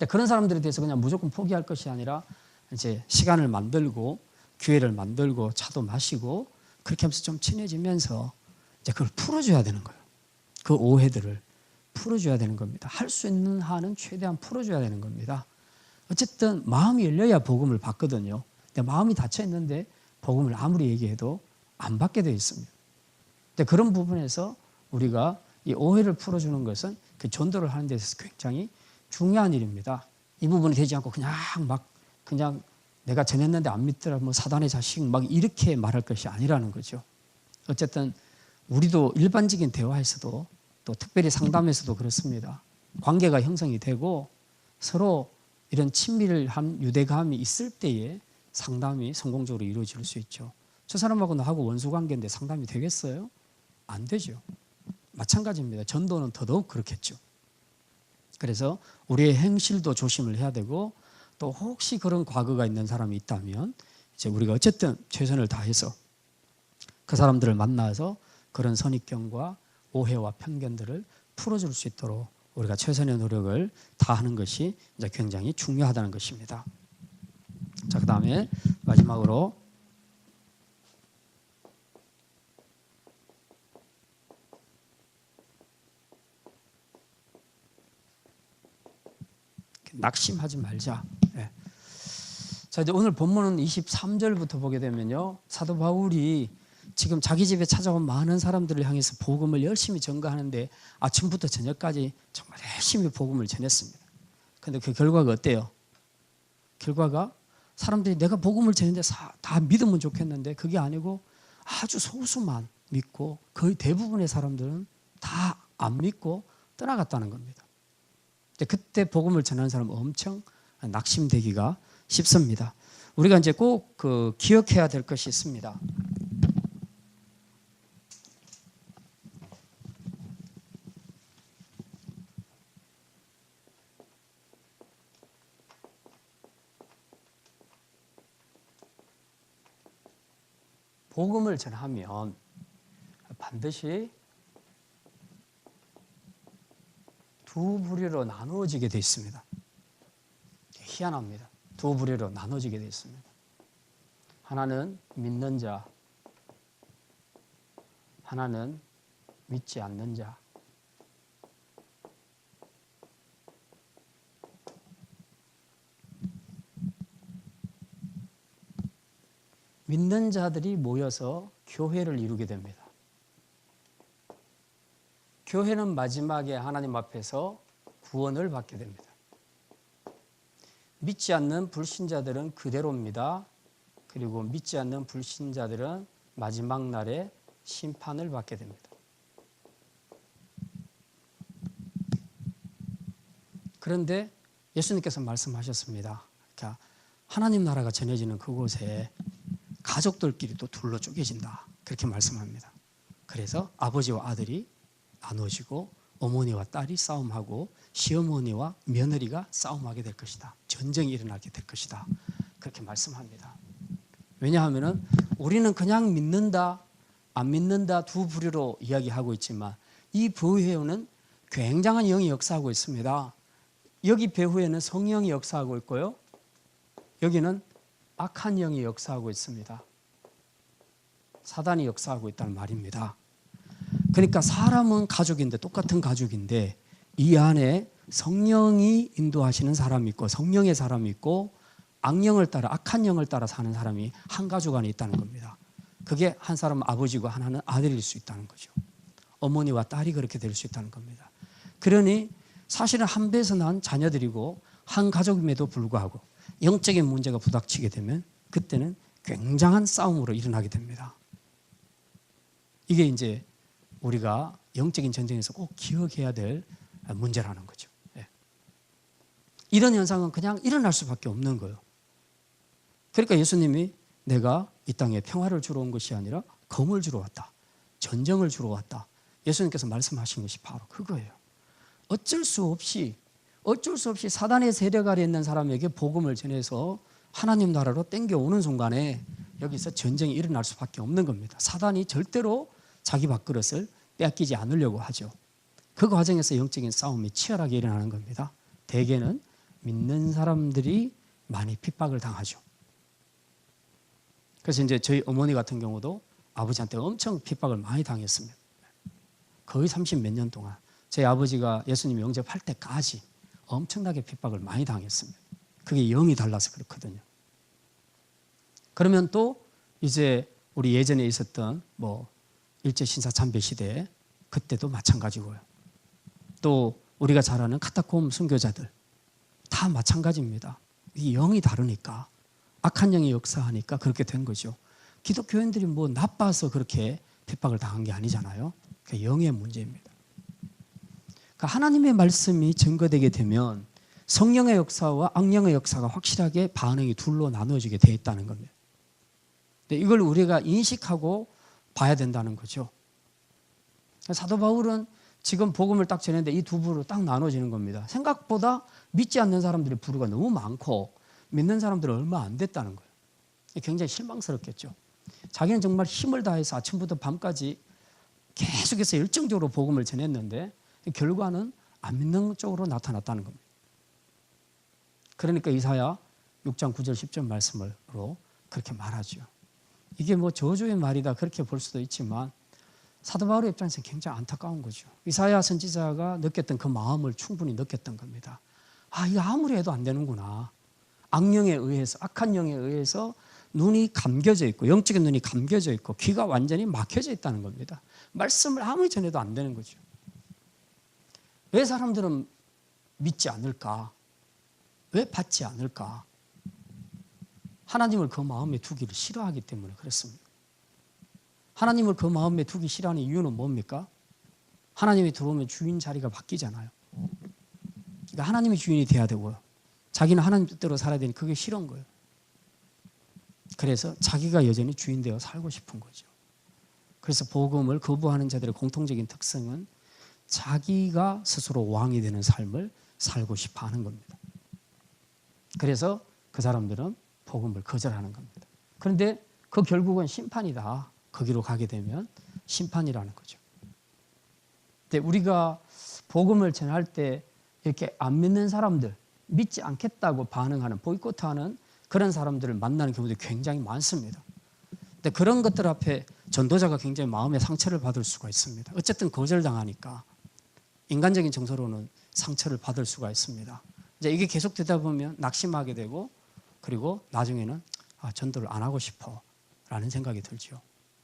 Speaker 1: 그런 사람들에 대해서 그냥 무조건 포기할 것이 아니라 이제 시간을 만들고 기회를 만들고 차도 마시고 그렇게 하면서 좀 친해지면서 이제 그걸 풀어줘야 되는 거예요. 그 오해들을 풀어줘야 되는 겁니다. 할 수 있는 한은 최대한 풀어줘야 되는 겁니다. 어쨌든 마음이 열려야 복음을 받거든요. 근데 마음이 닫혀 있는데 복음을 아무리 얘기해도 안 받게 되어 있습니다. 근데 그런 부분에서 우리가 이 오해를 풀어주는 것은 그 전도를 하는 데 있어서 굉장히 중요한 일입니다. 이 부분이 되지 않고 그냥 내가 전했는데 안 믿더라 뭐 사단의 자식 막 이렇게 말할 것이 아니라는 거죠. 어쨌든 우리도 일반적인 대화에서도 또 특별히 상담에서도 그렇습니다. 관계가 형성이 되고 서로 이런 친밀한 유대감이 있을 때에 상담이 성공적으로 이루어질 수 있죠. 저 사람하고 나하고 원수 관계인데 상담이 되겠어요? 안 되죠. 마찬가지입니다. 전도는 더더욱 그렇겠죠. 그래서 우리의 행실도 조심을 해야 되고 또 혹시 그런 과거가 있는 사람이 있다면 이제 우리가 어쨌든 최선을 다해서 그 사람들을 만나서 그런 선입견과 오해와 편견들을 풀어줄 수 있도록 우리가 최선의 노력을 다하는 것이 이제 굉장히 중요하다는 것입니다. 자, 그 다음에 마지막으로 낙심하지 말자. 네. 자, 이제 오늘 본문은 23절부터 보게 되면요, 사도 바울이 지금 자기 집에 찾아온 많은 사람들을 향해서 복음을 열심히 전가하는데 아침부터 저녁까지 정말 열심히 복음을 전했습니다. 그런데 그 결과가 어때요? 결과가 사람들이 내가 복음을 전했는데 다 믿으면 좋겠는데 그게 아니고 아주 소수만 믿고 거의 대부분의 사람들은 다 안 믿고 떠나갔다는 겁니다. 그때 복음을 전하는 사람은 엄청 낙심되기가 쉽습니다. 우리가 이제 꼭 기억해야 될 것이 있습니다. 복음을 전하면 반드시 두 부류로 나누어지게 되어 있습니다. 희한합니다. 두 부류로 나눠지게 되어 있습니다. 하나는 믿는 자, 하나는 믿지 않는 자. 믿는 자들이 모여서 교회를 이루게 됩니다. 교회는 마지막에 하나님 앞에서 구원을 받게 됩니다. 믿지 않는 불신자들은 그대로입니다. 그리고 믿지 않는 불신자들은 마지막 날에 심판을 받게 됩니다. 그런데 예수님께서 말씀하셨습니다. 그러니까 하나님 나라가 전해지는 그곳에 가족들끼리 또 둘러 쪼개진다. 그렇게 말씀합니다. 그래서 아버지와 아들이 나눠지고 어머니와 딸이 싸움하고 시어머니와 며느리가 싸움하게 될 것이다. 전쟁이 일어나게 될 것이다. 그렇게 말씀합니다. 왜냐하면 우리는 그냥 믿는다, 안 믿는다 두 부류로 이야기하고 있지만 이 배후에는 굉장한 영이 역사하고 있습니다. 여기 배후에는 성령이 역사하고 있고요. 여기는 악한 영이 역사하고 있습니다. 사단이 역사하고 있다는 말입니다. 그러니까 사람은 가족인데 똑같은 가족인데 이 안에 성령이 인도하시는 사람이 있고 성령의 사람이 있고 악령을 따라 악한 영을 따라 사는 사람이 한 가족 안에 있다는 겁니다. 그게 한 사람은 아버지고 하나는 아들일 수 있다는 거죠. 어머니와 딸이 그렇게 될 수 있다는 겁니다. 그러니 사실은 한 배에서 난 자녀들이고 한 가족임에도 불구하고 영적인 문제가 부닥치게 되면 그때는 굉장한 싸움으로 일어나게 됩니다. 이게 이제 우리가 영적인 전쟁에서 꼭 기억해야 될 문제라는 거죠. 이런 현상은 그냥 일어날 수밖에 없는 거예요. 그러니까 예수님이 내가 이 땅에 평화를 주러 온 것이 아니라 검을 주러 왔다. 전쟁을 주러 왔다. 예수님께서 말씀하신 것이 바로 그거예요. 어쩔 수 없이 사단의 세력 아래 있는 사람에게 복음을 전해서 하나님 나라로 땡겨오는 순간에 여기서 전쟁이 일어날 수밖에 없는 겁니다. 사단이 절대로 자기 밥그릇을 빼앗기지 않으려고 하죠. 그 과정에서 영적인 싸움이 치열하게 일어나는 겁니다. 대개는 믿는 사람들이 많이 핍박을 당하죠. 그래서 이제 저희 어머니 같은 경우도 아버지한테 엄청 핍박을 많이 당했습니다. 거의 30몇 년 동안 저희 아버지가 예수님 영접할 때까지 엄청나게 핍박을 많이 당했습니다. 그게 영이 달라서 그렇거든요. 그러면 또 이제 우리 예전에 있었던 일제신사 참배 시대 그때도 마찬가지고요. 또 우리가 잘 아는 카타콤 순교자들 다 마찬가지입니다. 이 영이 다르니까, 악한 영이 역사하니까 그렇게 된 거죠. 기독교인들이 뭐 나빠서 그렇게 핍박을 당한 게 아니잖아요. 그게 영의 문제입니다. 그러니까 하나님의 말씀이 증거되게 되면 성령의 역사와 악령의 역사가 확실하게 반응이 둘로 나누어지게 돼 있다는 겁니다. 근데 이걸 우리가 인식하고 봐야 된다는 거죠. 사도 바울은 지금 복음을 딱 전했는데 이 두 부로 딱 나눠지는 겁니다. 생각보다 믿지 않는 사람들의 부류가 너무 많고 믿는 사람들은 얼마 안 됐다는 거예요. 굉장히 실망스럽겠죠. 자기는 정말 힘을 다해서 아침부터 밤까지 계속해서 열정적으로 복음을 전했는데 결과는 안 믿는 쪽으로 나타났다는 겁니다. 그러니까 이사야 6장 9절 10절 말씀으로 그렇게 말하죠. 이게 뭐 저주의 말이다 그렇게 볼 수도 있지만 사도 바울의 입장에서 굉장히 안타까운 거죠. 이사야 선지자가 느꼈던 그 마음을 충분히 느꼈던 겁니다. 아, 이거 아무리 해도 안 되는구나. 악령에 의해서, 악한 영에 의해서 눈이 감겨져 있고, 영적인 눈이 감겨져 있고, 귀가 완전히 막혀져 있다는 겁니다. 말씀을 아무리 전해도 안 되는 거죠. 왜 사람들은 믿지 않을까? 왜 받지 않을까? 하나님을 그 마음에 두기를 싫어하기 때문에 그렇습니다. 하나님을 그 마음에 두기 싫어하는 이유는 뭡니까? 하나님이 들어오면 주인 자리가 바뀌잖아요. 그러니까 하나님이 주인이 돼야 되고요. 자기는 하나님 뜻대로 살아야 되니 그게 싫은 거예요. 그래서 자기가 여전히 주인 되어 살고 싶은 거죠. 그래서 복음을 거부하는 자들의 공통적인 특성은 자기가 스스로 왕이 되는 삶을 살고 싶어 하는 겁니다. 그래서 그 사람들은 복음을 거절하는 겁니다. 그런데 그 결국은 심판이다. 거기로 가게 되면 심판이라는 거죠. 근데 우리가 복음을 전할 때 이렇게 안 믿는 사람들, 믿지 않겠다고 반응하는, 보이콧하는 그런 사람들을 만나는 경우도 굉장히 많습니다. 근데 그런 것들 앞에 전도자가 굉장히 마음의 상처를 받을 수가 있습니다. 어쨌든 거절당하니까 인간적인 정서로는 상처를 받을 수가 있습니다. 이제 이게 계속되다 보면 낙심하게 되고 그리고 나중에는 전도를 안 하고 싶어 라는 생각이 들죠.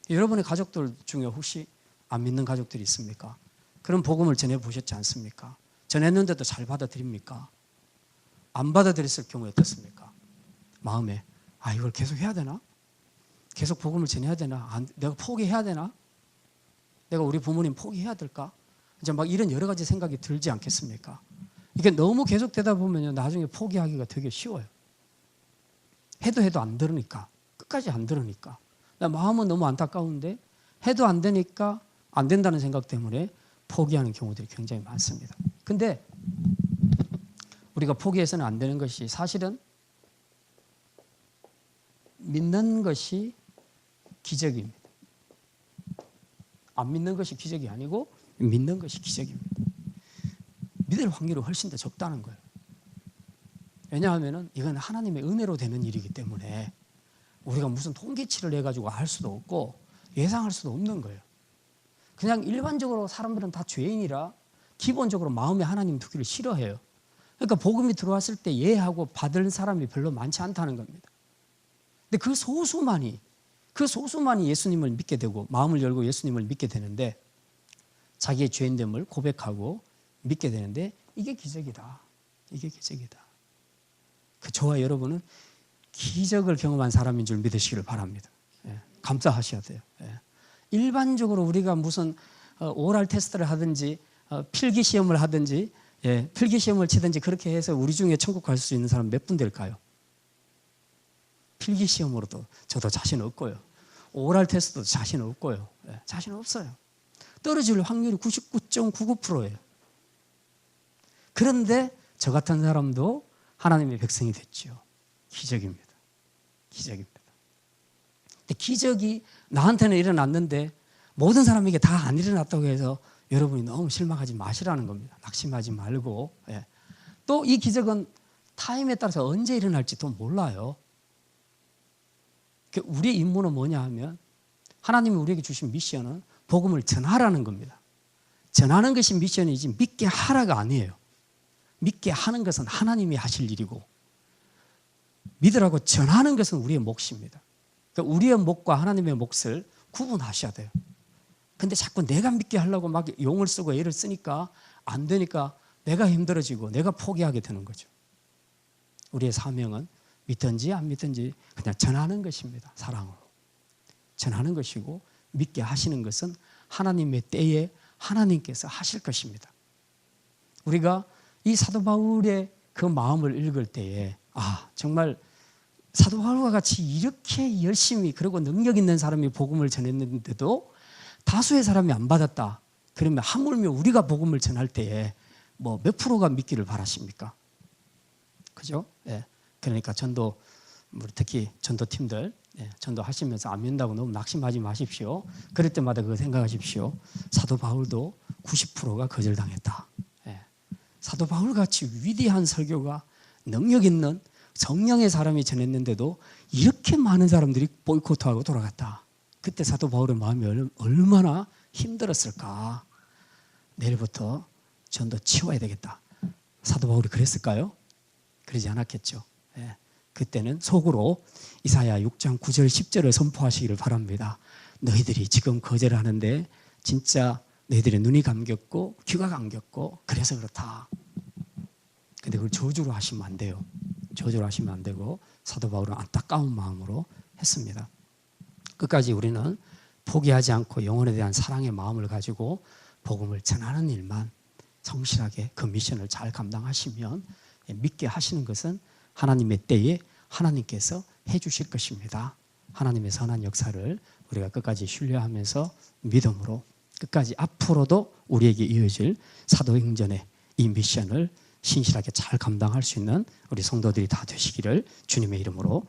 Speaker 1: 여러분의 가족들 중에 혹시 안 믿는 가족들이 있습니까? 그런 복음을 전해보셨지 않습니까? 전했는데도 잘 받아들입니까? 안 받아들였을 경우에 어떻습니까? 마음에 이걸 계속 해야 되나? 계속 복음을 전해야 되나? 내가 포기해야 되나? 내가 우리 부모님 포기해야 될까? 이제 막 이런 여러 가지 생각이 들지 않겠습니까? 이게 너무 계속되다 보면요, 나중에 포기하기가 되게 쉬워요. 해도 안 들으니까, 끝까지 안 들으니까. 마음은 너무 안타까운데 해도 안 되니까 안 된다는 생각 때문에 포기하는 경우들이 굉장히 많습니다. 근데 우리가 포기해서는 안 되는 것이 사실은 믿는 것이 기적입니다. 안 믿는 것이 기적이 아니고 믿는 것이 기적입니다. 믿을 확률이 훨씬 더 적다는 거예요. 왜냐하면 이건 하나님의 은혜로 되는 일이기 때문에 우리가 무슨 통계치를 해가지고 알 수도 없고 예상할 수도 없는 거예요. 그냥 일반적으로 사람들은 다 죄인이라 기본적으로 마음에 하나님 두기를 싫어해요. 그러니까 복음이 들어왔을 때 예하고 받을 사람이 별로 많지 않다는 겁니다. 근데 그 소수만이 예수님을 믿게 되고 마음을 열고 예수님을 믿게 되는데 자기의 죄인됨을 고백하고 믿게 되는데 이게 기적이다. 이게 기적이다. 저와 여러분은 기적을 경험한 사람인 줄 믿으시기를 바랍니다. 감사하셔야 돼요. 일반적으로 우리가 무슨 오랄 테스트를 하든지 필기 시험을 하든지 필기 시험을 치든지 그렇게 해서 우리 중에 천국 갈 수 있는 사람 몇 분 될까요? 필기 시험으로도 저도 자신 없고요. 오랄 테스트도 자신 없고요. 자신 없어요. 떨어질 확률이 99.99%예요. 그런데 저 같은 사람도 하나님의 백성이 됐죠. 기적입니다. 기적입니다. 근데 기적이 나한테는 일어났는데 모든 사람에게 다 안 일어났다고 해서 여러분이 너무 실망하지 마시라는 겁니다. 낙심하지 말고. 또 이 기적은 타임에 따라서 언제 일어날지도 몰라요. 우리의 임무는 뭐냐 하면 하나님이 우리에게 주신 미션은 복음을 전하라는 겁니다. 전하는 것이 미션이지 믿게 하라가 아니에요. 믿게 하는 것은 하나님이 하실 일이고 믿으라고 전하는 것은 우리의 몫입니다. 그러니까 우리의 몫과 하나님의 몫을 구분하셔야 돼요. 근데 자꾸 내가 믿게 하려고 막 용을 쓰고 애를 쓰니까 안 되니까 내가 힘들어지고 내가 포기하게 되는 거죠. 우리의 사명은 믿든지 안 믿든지 그냥 전하는 것입니다. 사랑으로 전하는 것이고, 믿게 하시는 것은 하나님의 때에 하나님께서 하실 것입니다. 우리가 이 사도 바울의 그 마음을 읽을 때에 정말 사도 바울과 같이 이렇게 열심히 그리고 능력 있는 사람이 복음을 전했는데도 다수의 사람이 안 받았다. 그러면 하물며 우리가 복음을 전할 때에 뭐 몇 프로가 믿기를 바라십니까? 그죠? 예. 그러니까 전도, 특히 전도팀들 전도하시면서 안 믿는다고 너무 낙심하지 마십시오. 그럴 때마다 그거 생각하십시오. 사도 바울도 90%가 거절당했다. 예. 사도 바울같이 위대한 설교가 능력 있는 성령의 사람이 전했는데도 이렇게 많은 사람들이 보이콧하고 돌아갔다. 그때 사도 바울의 마음이 얼마나 힘들었을까. 내일부터 전도 치워야 되겠다. 사도 바울이 그랬을까요? 그러지 않았겠죠. 예. 그때는 속으로 이사야 6장 9절 10절을 선포하시기를 바랍니다. 너희들이 지금 거절하는데 진짜 너희들의 눈이 감겼고 귀가 감겼고 그래서 그렇다. 근데 그걸 저주로 하시면 안 돼요. 저주로 하시면 안 되고 사도 바울은 안타까운 마음으로 했습니다. 끝까지 우리는 포기하지 않고 영혼에 대한 사랑의 마음을 가지고 복음을 전하는 일만 성실하게 그 미션을 잘 감당하시면 믿게 하시는 것은 하나님의 때에 하나님께서 해 주실 것입니다. 하나님의 선한 역사를 우리가 끝까지 신뢰하면서 믿음으로 끝까지 앞으로도 우리에게 이어질 사도행전의 이 미션을 신실하게 잘 감당할 수 있는 우리 성도들이 다 되시기를 주님의 이름으로